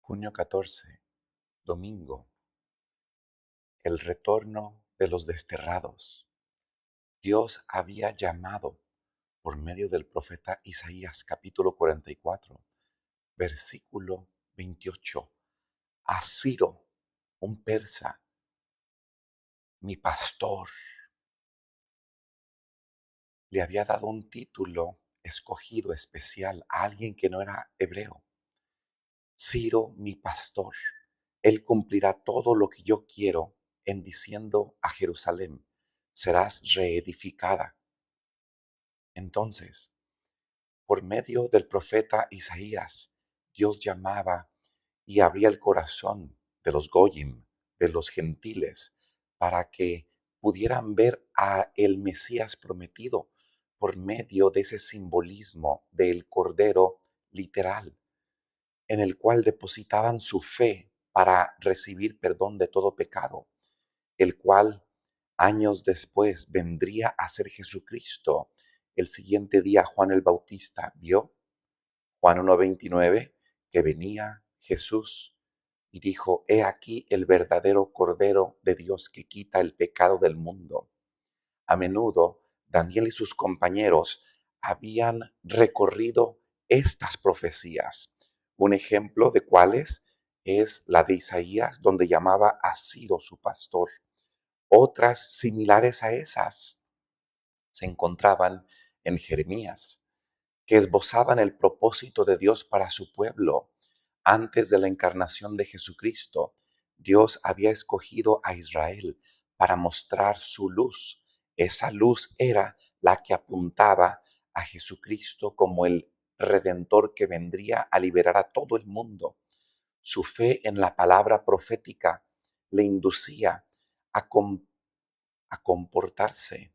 Junio 14, domingo, el retorno de los desterrados. Dios había llamado por medio del profeta Isaías, capítulo 44, versículo 28, a Ciro, un persa, mi pastor. Le había dado un título escogido especial a alguien que no era hebreo. Ciro, mi pastor, él cumplirá todo lo que yo quiero en diciendo a Jerusalén, serás reedificada. Entonces, por medio del profeta Isaías, Dios llamaba y abría el corazón de los goyim, de los gentiles, para que pudieran ver a el Mesías prometido por medio de ese simbolismo del Cordero literal, en el cual depositaban su fe para recibir perdón de todo pecado, el cual años después vendría a ser Jesucristo. El siguiente día Juan el Bautista vio, Juan 1:29, que venía Jesús y dijo, he aquí el verdadero Cordero de Dios que quita el pecado del mundo. A menudo Daniel y sus compañeros habían recorrido estas profecías. Un ejemplo de cuáles es la de Isaías, donde llamaba a Ciro su pastor. Otras similares a esas se encontraban en Jeremías, que esbozaban el propósito de Dios para su pueblo. Antes de la encarnación de Jesucristo, Dios había escogido a Israel para mostrar su luz. Esa luz era la que apuntaba a Jesucristo como el redentor que vendría a liberar a todo el mundo. Su fe en la palabra profética le inducía a, a comportarse,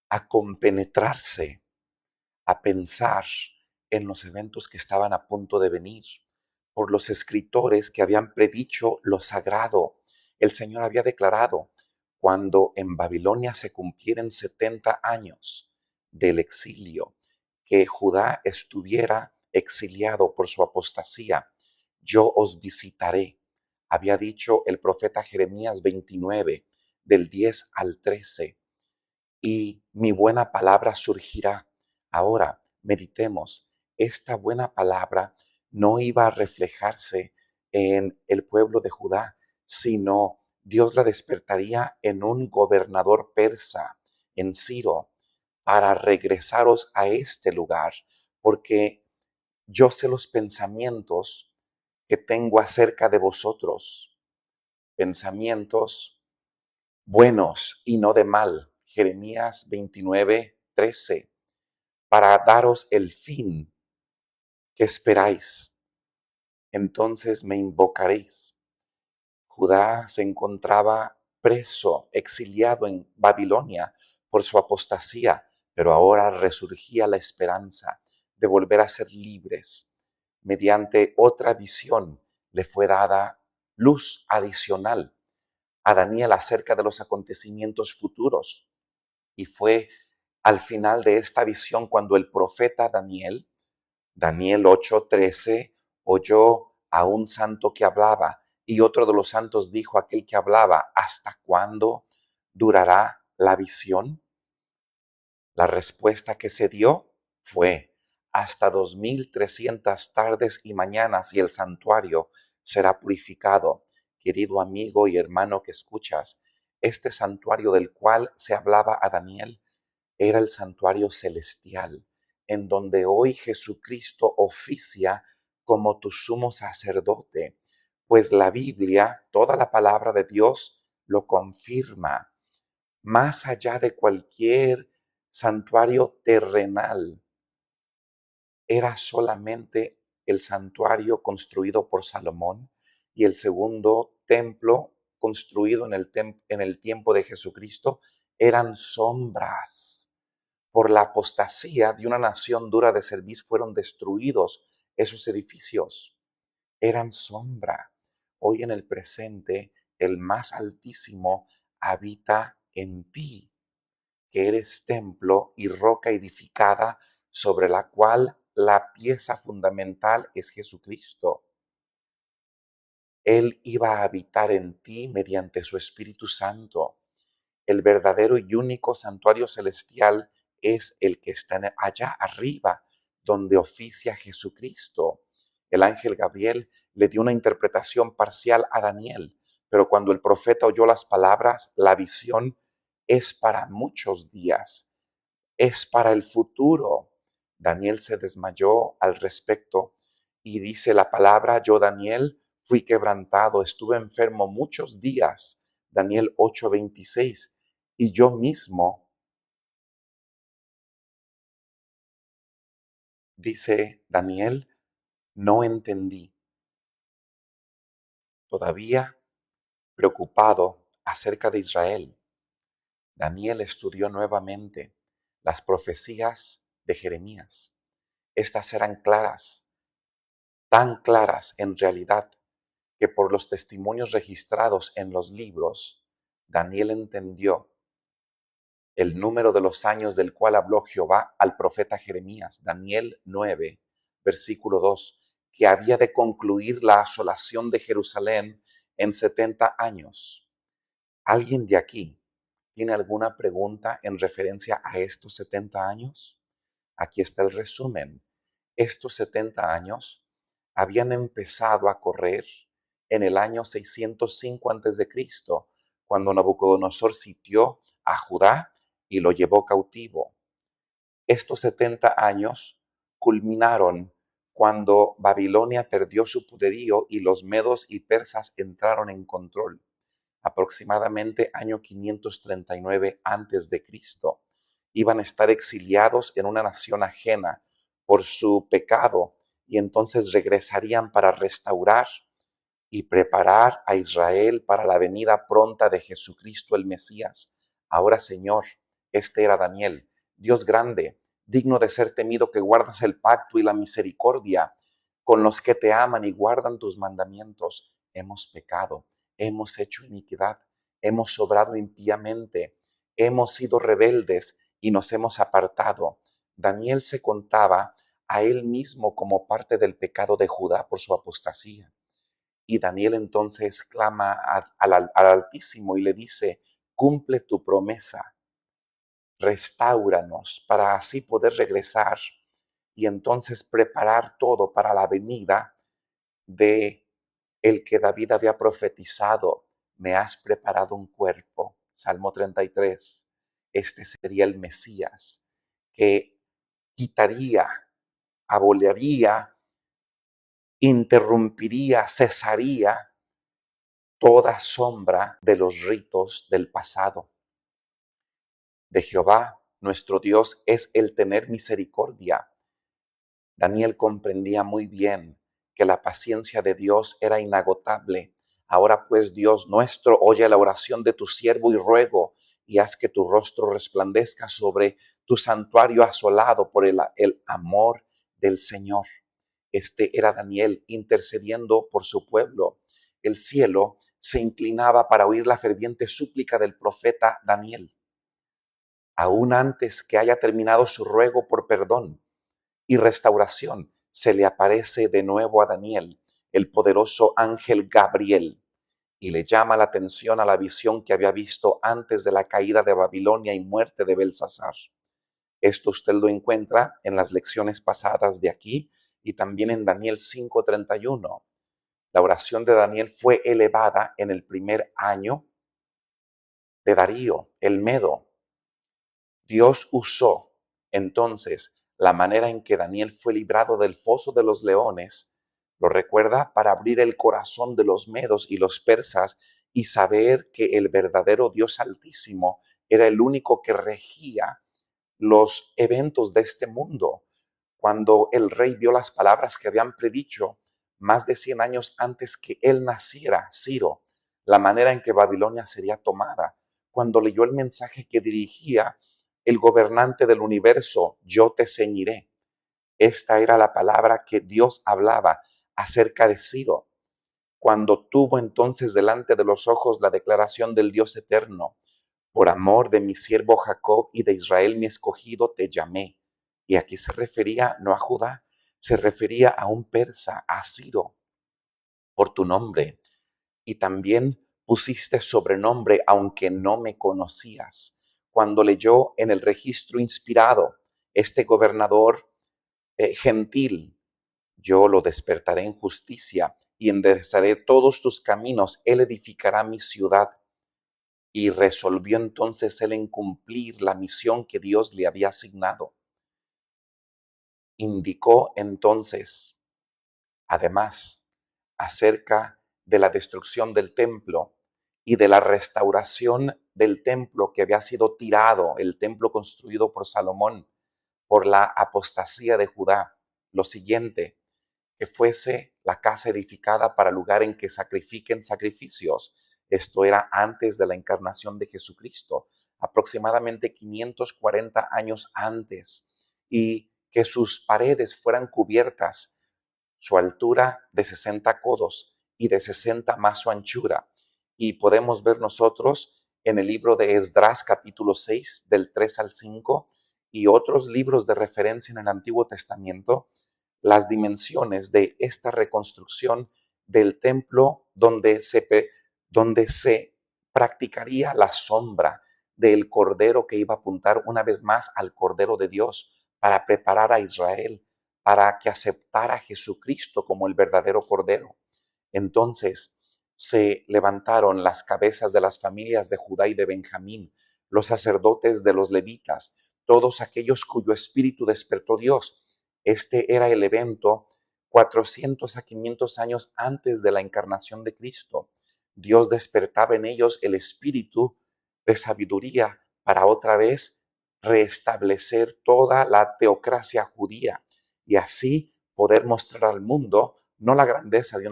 a compenetrarse, a pensar en los eventos que estaban a punto de venir, por los escritores que habían predicho lo sagrado. El Señor había declarado, cuando en Babilonia se cumplieren 70 años del exilio, que Judá estuviera exiliado por su apostasía, yo os visitaré. Había dicho el profeta Jeremías 29, del 10 al 13, y mi buena palabra surgirá. Ahora, meditemos, esta buena palabra no iba a reflejarse en el pueblo de Judá, sino Dios la despertaría en un gobernador persa, en Ciro, para regresaros a este lugar, porque yo sé los pensamientos que tengo acerca de vosotros, pensamientos buenos y no de mal. Jeremías 29:13, para daros el fin que esperáis. Entonces me invocaréis. Judá se encontraba preso, exiliado en Babilonia por su apostasía, pero ahora resurgía la esperanza de volver a ser libres. Mediante otra visión le fue dada luz adicional a Daniel acerca de los acontecimientos futuros. Y fue al final de esta visión cuando el profeta Daniel, Daniel 8:13, oyó a un santo que hablaba y otro de los santos dijo a aquel que hablaba, ¿hasta cuándo durará la visión? La respuesta que se dio fue, hasta 2300 tardes y mañanas y el santuario será purificado. Querido amigo y hermano que escuchas, este santuario del cual se hablaba a Daniel era el santuario celestial, en donde hoy Jesucristo oficia como tu sumo sacerdote, pues la Biblia, toda la palabra de Dios, lo confirma. Más allá de cualquier santuario terrenal, era solamente el santuario construido por Salomón y el segundo templo construido en el tiempo de Jesucristo eran sombras. Por la apostasía de una nación dura de cerviz fueron destruidos esos edificios. Eran sombra. Hoy en el presente, el más altísimo habita en ti, que eres templo y roca edificada sobre la cual la pieza fundamental es Jesucristo. Él iba a habitar en ti mediante su Espíritu Santo. El verdadero y único santuario celestial es el que está allá arriba, donde oficia Jesucristo. El ángel Gabriel le dio una interpretación parcial a Daniel, pero cuando el profeta oyó las palabras, la visión es para muchos días, es para el futuro. Daniel se desmayó al respecto y dice la palabra: yo, Daniel, fui quebrantado, estuve enfermo muchos días. Daniel 8:26. Y yo mismo, dice Daniel, no entendí. Todavía preocupado acerca de Israel, Daniel estudió nuevamente las profecías de Jeremías. Estas eran claras, tan claras en realidad, que por los testimonios registrados en los libros, Daniel entendió el número de los años del cual habló Jehová al profeta Jeremías, Daniel 9, versículo 2, que había de concluir la asolación de Jerusalén en 70 años. ¿Alguien de aquí tiene alguna pregunta en referencia a estos 70 años? Aquí está el resumen. Estos 70 años habían empezado a correr en el año 605 a.C., cuando Nabucodonosor sitió a Judá y lo llevó cautivo. Estos 70 años culminaron cuando Babilonia perdió su poderío y los medos y persas entraron en control, aproximadamente año 539 a.C. Iban a estar exiliados en una nación ajena por su pecado y entonces regresarían para restaurar y preparar a Israel para la venida pronta de Jesucristo el Mesías. Ahora, Señor, este era Daniel, Dios grande, digno de ser temido, que guardas el pacto y la misericordia con los que te aman y guardan tus mandamientos. Hemos pecado, hemos hecho iniquidad, hemos obrado impíamente, hemos sido rebeldes y nos hemos apartado. Daniel se contaba a él mismo como parte del pecado de Judá por su apostasía. Y Daniel entonces clama al Altísimo y le dice: cumple tu promesa, restáuranos para así poder regresar y entonces preparar todo para la venida de el que David había profetizado. Me has preparado un cuerpo. Salmo 33. Este sería el Mesías que quitaría, aboliría, interrumpiría, cesaría toda sombra de los ritos del pasado. De Jehová, nuestro Dios, es el tener misericordia. Daniel comprendía muy bien que la paciencia de Dios era inagotable. Ahora pues, Dios nuestro, oye la oración de tu siervo y ruego, y haz que tu rostro resplandezca sobre tu santuario asolado por el amor del Señor. Este era Daniel intercediendo por su pueblo. El cielo se inclinaba para oír la ferviente súplica del profeta Daniel. Aún antes que haya terminado su ruego por perdón y restauración, se le aparece de nuevo a Daniel el poderoso ángel Gabriel y le llama la atención a la visión que había visto antes de la caída de Babilonia y muerte de Belsasar. Esto usted lo encuentra en las lecciones pasadas de aquí y también en Daniel 5:31. La oración de Daniel fue elevada en el primer año de Darío, el Medo. Dios usó entonces la manera en que Daniel fue librado del foso de los leones, lo recuerda, para abrir el corazón de los medos y los persas y saber que el verdadero Dios Altísimo era el único que regía los eventos de este mundo. Cuando el rey vio las palabras que habían predicho más de 100 años antes que él naciera, Ciro, la manera en que Babilonia sería tomada, cuando leyó el mensaje que dirigía el gobernante del universo: yo te ceñiré. Esta era la palabra que Dios hablaba acerca de Ciro. Cuando tuvo entonces delante de los ojos la declaración del Dios eterno: por amor de mi siervo Jacob y de Israel mi escogido te llamé. Y aquí se refería no a Judá, se refería a un persa, a Ciro. Por tu nombre y también pusiste sobrenombre aunque no me conocías. Cuando leyó en el registro inspirado este gobernador gentil, yo lo despertaré en justicia y enderezaré todos tus caminos, él edificará mi ciudad. Y resolvió entonces él en cumplir la misión que Dios le había asignado. Indicó entonces, además, acerca de la destrucción del templo y de la restauración del templo que había sido tirado, el templo construido por Salomón, por la apostasía de Judá. Lo siguiente, que fuese la casa edificada para lugar en que sacrifiquen sacrificios. Esto era antes de la encarnación de Jesucristo, aproximadamente 540 años antes, y que sus paredes fueran cubiertas, su altura de 60 codos y de 60 más su anchura. Y podemos ver nosotros en el libro de Esdras capítulo 6 del 3 al 5 y otros libros de referencia en el Antiguo Testamento, las dimensiones de esta reconstrucción del templo donde se practicaría la sombra del Cordero que iba a apuntar una vez más al Cordero de Dios para preparar a Israel, para que aceptara a Jesucristo como el verdadero Cordero. Entonces se levantaron las cabezas de las familias de Judá y de Benjamín, los sacerdotes de los levitas, todos aquellos cuyo espíritu despertó Dios. Este era el evento 400 a 500 años antes de la encarnación de Cristo. Dios despertaba en ellos el espíritu de sabiduría para otra vez restablecer toda la teocracia judía y así poder mostrar al mundo no la grandeza de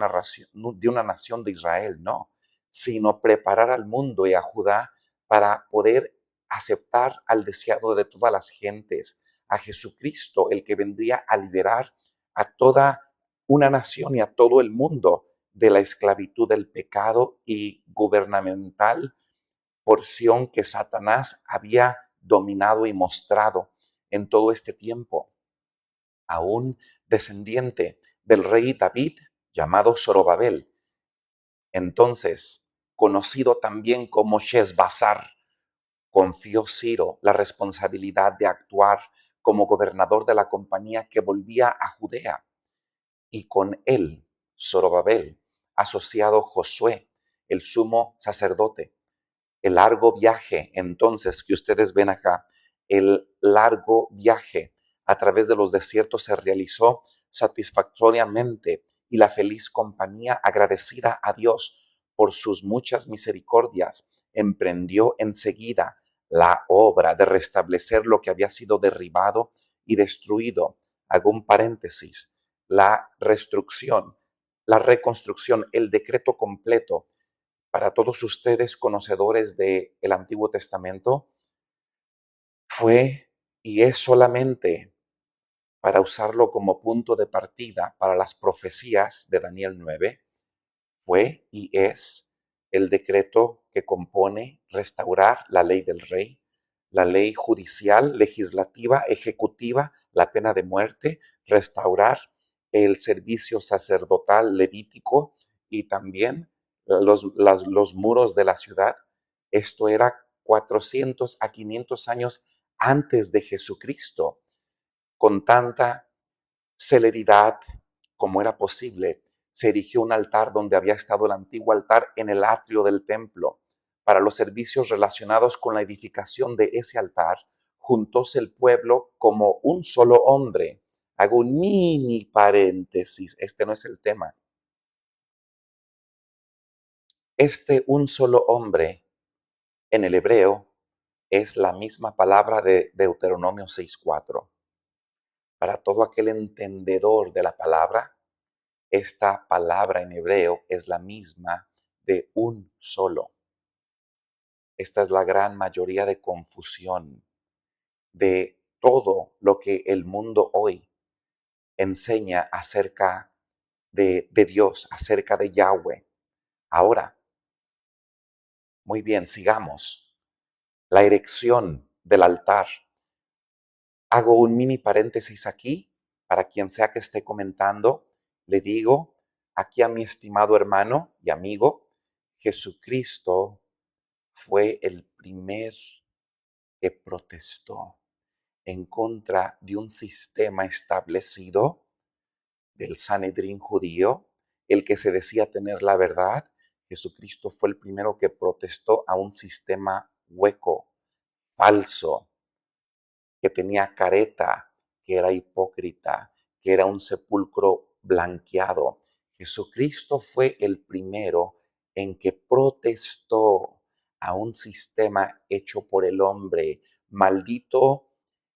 una nación de Israel, no, sino preparar al mundo y a Judá para poder aceptar al deseado de todas las gentes, a Jesucristo, el que vendría a liberar a toda una nación y a todo el mundo de la esclavitud del pecado y gubernamental porción que Satanás había dominado y mostrado en todo este tiempo. A un descendiente del rey David llamado Zorobabel, entonces conocido también como Shesbassar, confió Ciro la responsabilidad de actuar como gobernador de la compañía que volvía a Judea, y con él, Zorobabel, asociado Josué, el sumo sacerdote. El largo viaje, entonces, que ustedes ven acá, el largo viaje a través de los desiertos se realizó satisfactoriamente y la feliz compañía, agradecida a Dios por sus muchas misericordias, emprendió enseguida la obra de restablecer lo que había sido derribado y destruido. Hago un paréntesis, la reconstrucción, el decreto completo para todos ustedes conocedores del Antiguo Testamento, fue y es solamente para usarlo como punto de partida para las profecías de Daniel 9, fue y es el decreto que compone restaurar la ley del rey, la ley judicial, legislativa, ejecutiva, la pena de muerte, restaurar el servicio sacerdotal levítico y también los muros de la ciudad. Esto era 400 a 500 años antes de Jesucristo, con tanta celeridad como era posible, se erigió un altar donde había estado el antiguo altar en el atrio del templo. Para los servicios relacionados con la edificación de ese altar, juntóse el pueblo como un solo hombre. Hago un mini paréntesis, este no es el tema. Este un solo hombre en el hebreo es la misma palabra de Deuteronomio 6:4. Para todo aquel entendedor de la palabra, esta palabra en hebreo es la misma de un solo. Esta es la gran mayoría de confusión de todo lo que el mundo hoy enseña acerca de Dios, acerca de Yahweh. Ahora, muy bien, sigamos. La erección del altar. Hago un mini paréntesis aquí para quien sea que esté comentando. Le digo aquí a mi estimado hermano y amigo Jesucristo fue el primer que protestó en contra de un sistema establecido del Sanedrín judío, el que se decía tener la verdad. Jesucristo fue el primero que protestó a un sistema hueco, falso, que tenía careta, que era hipócrita, que era un sepulcro blanqueado. Jesucristo fue el primero en que protestó a un sistema hecho por el hombre. Maldito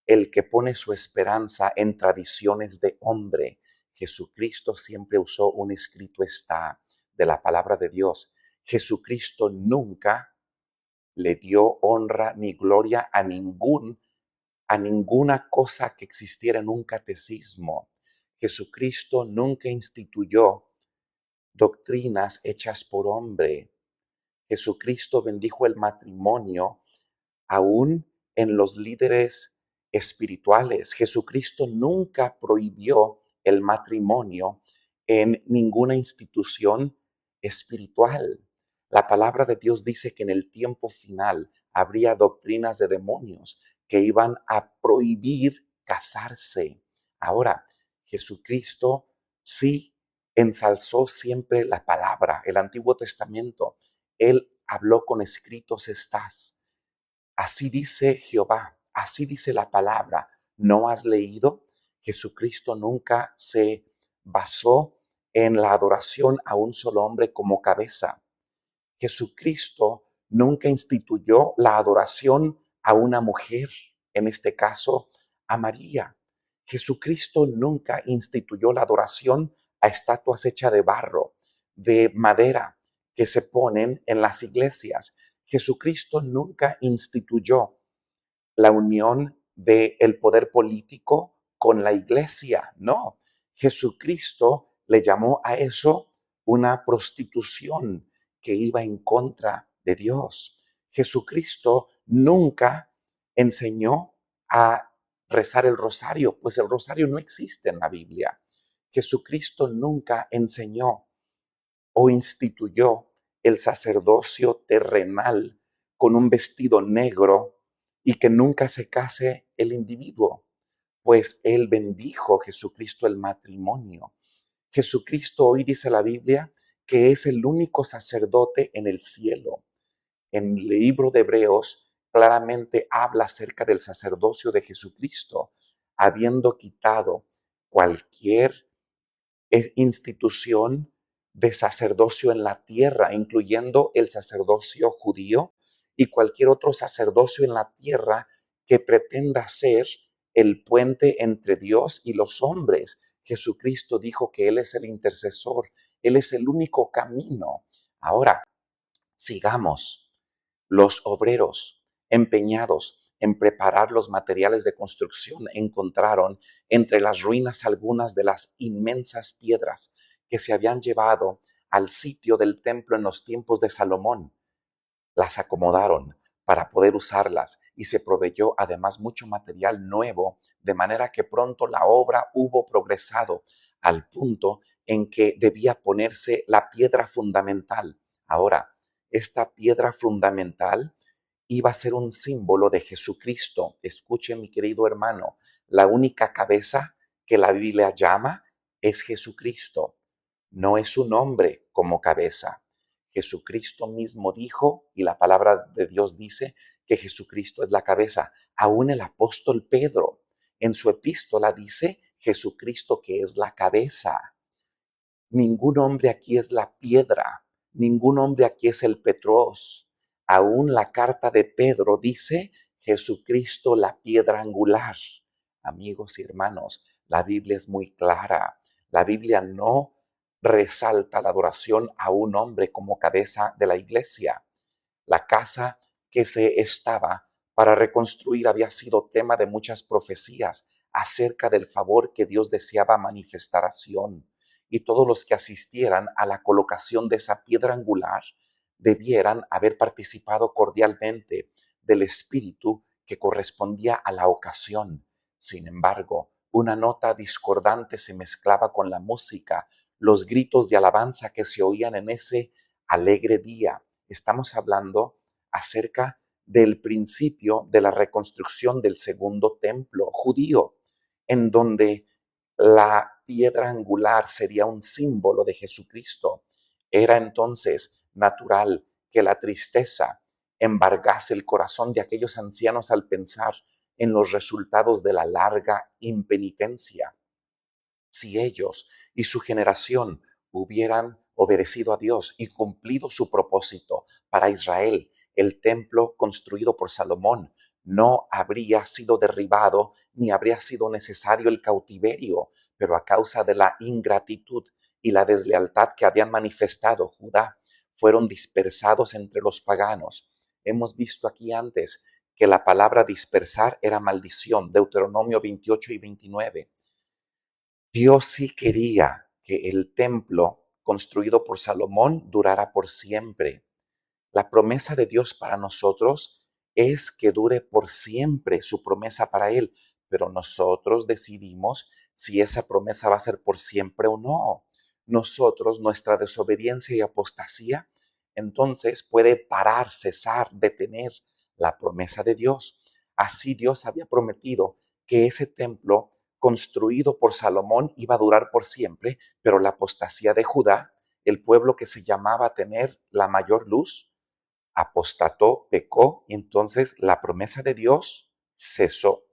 el que pone su esperanza en tradiciones de hombre. Jesucristo siempre usó un escrito está de la palabra de Dios. Jesucristo nunca le dio honra ni gloria a ninguna cosa que existiera en un catecismo. Jesucristo nunca instituyó doctrinas hechas por hombre. Jesucristo bendijo el matrimonio aún en los líderes espirituales. Jesucristo nunca prohibió el matrimonio en ninguna institución espiritual. La palabra de Dios dice que en el tiempo final habría doctrinas de demonios que iban a prohibir casarse. Ahora, Jesucristo sí ensalzó siempre la palabra, el Antiguo Testamento. Él habló con escritos estás. Así dice Jehová, así dice la palabra. ¿No has leído? Jesucristo nunca se basó en la adoración a un solo hombre como cabeza. Jesucristo nunca instituyó la adoración a una mujer, en este caso a María. Jesucristo nunca instituyó la adoración a estatuas hechas de barro, de madera, que se ponen en las iglesias. Jesucristo nunca instituyó la unión del poder político con la iglesia. No, Jesucristo le llamó a eso una prostitución que iba en contra de Dios. Jesucristo nunca enseñó a rezar el rosario, pues el rosario no existe en la Biblia. Jesucristo nunca enseñó o instituyó el sacerdocio terrenal con un vestido negro y que nunca se case el individuo, pues él bendijo Jesucristo el matrimonio. Jesucristo hoy dice la Biblia que es el único sacerdote en el cielo. En el libro de Hebreos claramente habla acerca del sacerdocio de Jesucristo, habiendo quitado cualquier institución de sacerdocio en la tierra, incluyendo el sacerdocio judío y cualquier otro sacerdocio en la tierra que pretenda ser el puente entre Dios y los hombres. Jesucristo dijo que Él es el intercesor, Él es el único camino. Ahora, sigamos. Los obreros empeñados en preparar los materiales de construcción encontraron entre las ruinas algunas de las inmensas piedras que se habían llevado al sitio del templo en los tiempos de Salomón. Las acomodaron para poder usarlas y se proveyó además mucho material nuevo, de manera que pronto la obra hubo progresado al punto en que debía ponerse la piedra fundamental. Ahora, esta piedra fundamental iba a ser un símbolo de Jesucristo. Escuche, mi querido hermano, la única cabeza que la Biblia llama es Jesucristo. No es un hombre como cabeza. Jesucristo mismo dijo, y la palabra de Dios dice, que Jesucristo es la cabeza. Aún el apóstol Pedro en su epístola dice Jesucristo que es la cabeza. Ningún hombre aquí es la piedra, ningún hombre aquí es el Petros. Aún la carta de Pedro dice Jesucristo la piedra angular. Amigos y hermanos, la Biblia es muy clara. La Biblia no resalta la adoración a un hombre como cabeza de la iglesia. La casa que se estaba para reconstruir había sido tema de muchas profecías acerca del favor que Dios deseaba manifestar a Sión. Y todos los que asistieran a la colocación de esa piedra angular debieran haber participado cordialmente del espíritu que correspondía a la ocasión. Sin embargo, una nota discordante se mezclaba con la música, los gritos de alabanza que se oían en ese alegre día. Estamos hablando acerca del principio de la reconstrucción del segundo templo judío, en donde la piedra angular sería un símbolo de Jesucristo. Era entonces natural que la tristeza embargase el corazón de aquellos ancianos al pensar en los resultados de la larga impenitencia. Si ellos y su generación hubieran obedecido a Dios y cumplido su propósito para Israel, el templo construido por Salomón no habría sido derribado ni habría sido necesario el cautiverio, pero a causa de la ingratitud y la deslealtad que habían manifestado Judá, fueron dispersados entre los paganos. Hemos visto aquí antes que la palabra dispersar era maldición, Deuteronomio 28 y 29. Dios sí quería que el templo construido por Salomón durara por siempre. La promesa de Dios para nosotros es que dure por siempre su promesa para Él, pero nosotros decidimos si esa promesa va a ser por siempre o no. Nosotros, nuestra desobediencia y apostasía, entonces puede parar, cesar, detener la promesa de Dios. Así Dios había prometido que ese templo construido por Salomón iba a durar por siempre, pero la apostasía de Judá, el pueblo que se llamaba tener la mayor luz, apostató, pecó, y entonces la promesa de Dios cesó.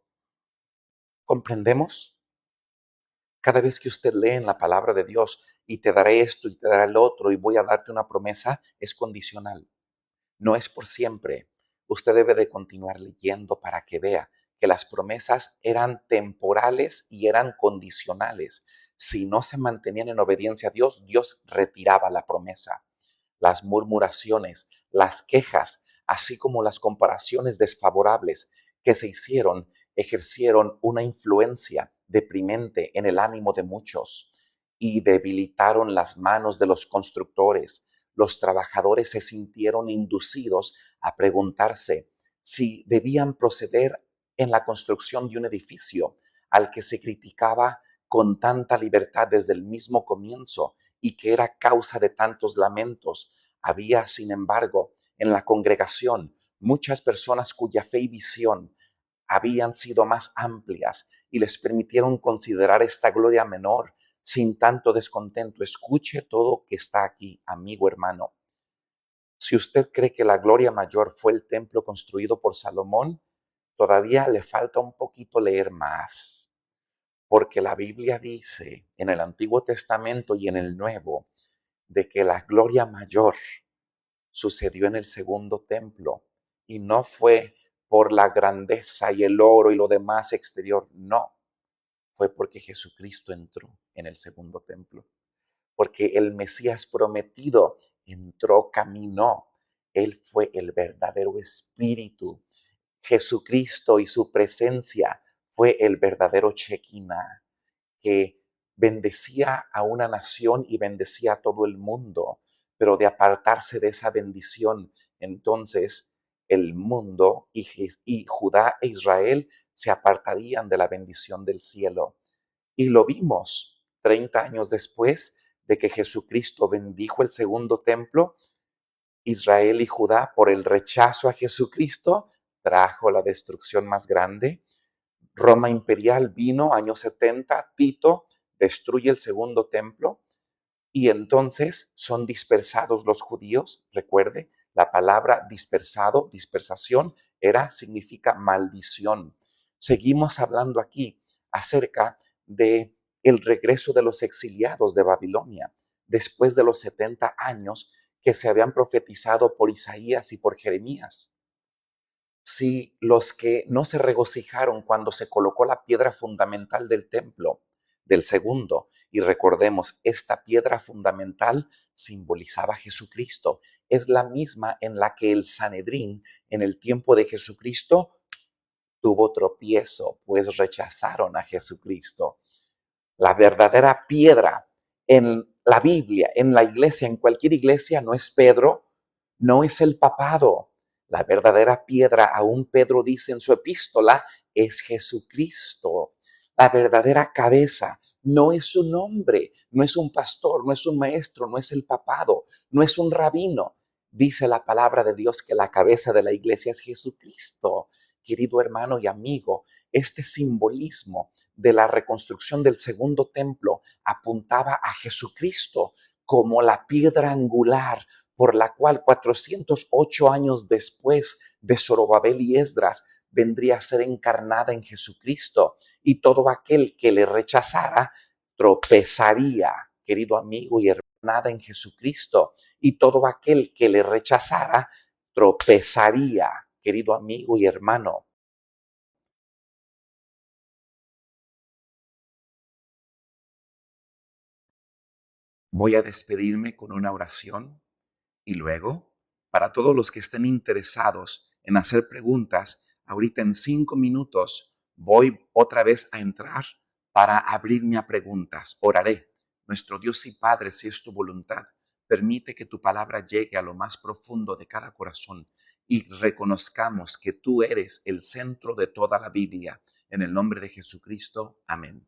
¿Comprendemos? Cada vez que usted lee en la palabra de Dios y te daré esto y te daré el otro y voy a darte una promesa, es condicional. No es por siempre. Usted debe de continuar leyendo para que vea que las promesas eran temporales y eran condicionales. Si no se mantenían en obediencia a Dios, Dios retiraba la promesa. Las murmuraciones, las quejas, así como las comparaciones desfavorables que se hicieron, ejercieron una influencia deprimente en el ánimo de muchos y debilitaron las manos de los constructores. Los trabajadores se sintieron inducidos a preguntarse si debían proceder en la construcción de un edificio al que se criticaba con tanta libertad desde el mismo comienzo y que era causa de tantos lamentos. Había, sin embargo, en la congregación muchas personas cuya fe y visión habían sido más amplias y les permitieron considerar esta gloria menor sin tanto descontento. Escuche todo que está aquí, amigo hermano. Si usted cree que la gloria mayor fue el templo construido por Salomón, todavía le falta un poquito leer más, porque la Biblia dice en el Antiguo Testamento y en el Nuevo de que la gloria mayor sucedió en el segundo templo y no fue por la grandeza y el oro y lo demás exterior, no, fue porque Jesucristo entró en el segundo templo, porque el Mesías prometido entró, caminó, Él fue el verdadero espíritu. Jesucristo y su presencia fue el verdadero Shekinah, que bendecía a una nación y bendecía a todo el mundo, pero de apartarse de esa bendición, entonces el mundo y Judá e Israel se apartarían de la bendición del cielo. Y lo vimos 30 años después de que Jesucristo bendijo el segundo templo. Israel y Judá, por el rechazo a Jesucristo, trajo la destrucción más grande. Roma imperial vino, años 70, Tito destruye el segundo templo y entonces son dispersados los judíos. Recuerde, la palabra dispersado, dispersación, significa maldición. Seguimos hablando aquí acerca de el regreso de los exiliados de Babilonia después de los 70 años que se habían profetizado por Isaías y por Jeremías. Si los que no se regocijaron cuando se colocó la piedra fundamental del templo, del segundo, y recordemos, esta piedra fundamental simbolizaba a Jesucristo, es la misma en la que el Sanedrín en el tiempo de Jesucristo tuvo tropiezo, pues rechazaron a Jesucristo. La verdadera piedra en la Biblia, en la iglesia, en cualquier iglesia, no es Pedro, no es el papado. La verdadera piedra, aún Pedro dice en su epístola, es Jesucristo. La verdadera cabeza no es un hombre, no es un pastor, no es un maestro, no es el papado, no es un rabino. Dice la palabra de Dios que la cabeza de la iglesia es Jesucristo. Querido hermano y amigo, este simbolismo de la reconstrucción del segundo templo apuntaba a Jesucristo como la piedra angular por la cual 408 años después de Zorobabel y Esdras vendría a ser encarnada en Jesucristo, y todo aquel que le rechazara tropezaría, querido amigo y hermana, en Jesucristo, y todo aquel que le rechazara tropezaría, querido amigo y hermano. Voy a despedirme con una oración. Y luego, para todos los que estén interesados en hacer preguntas, ahorita en 5 minutos voy otra vez a entrar para abrirme a preguntas. Oraré. Nuestro Dios y Padre, si es tu voluntad, permite que tu palabra llegue a lo más profundo de cada corazón y reconozcamos que tú eres el centro de toda la Biblia. En el nombre de Jesucristo. Amén.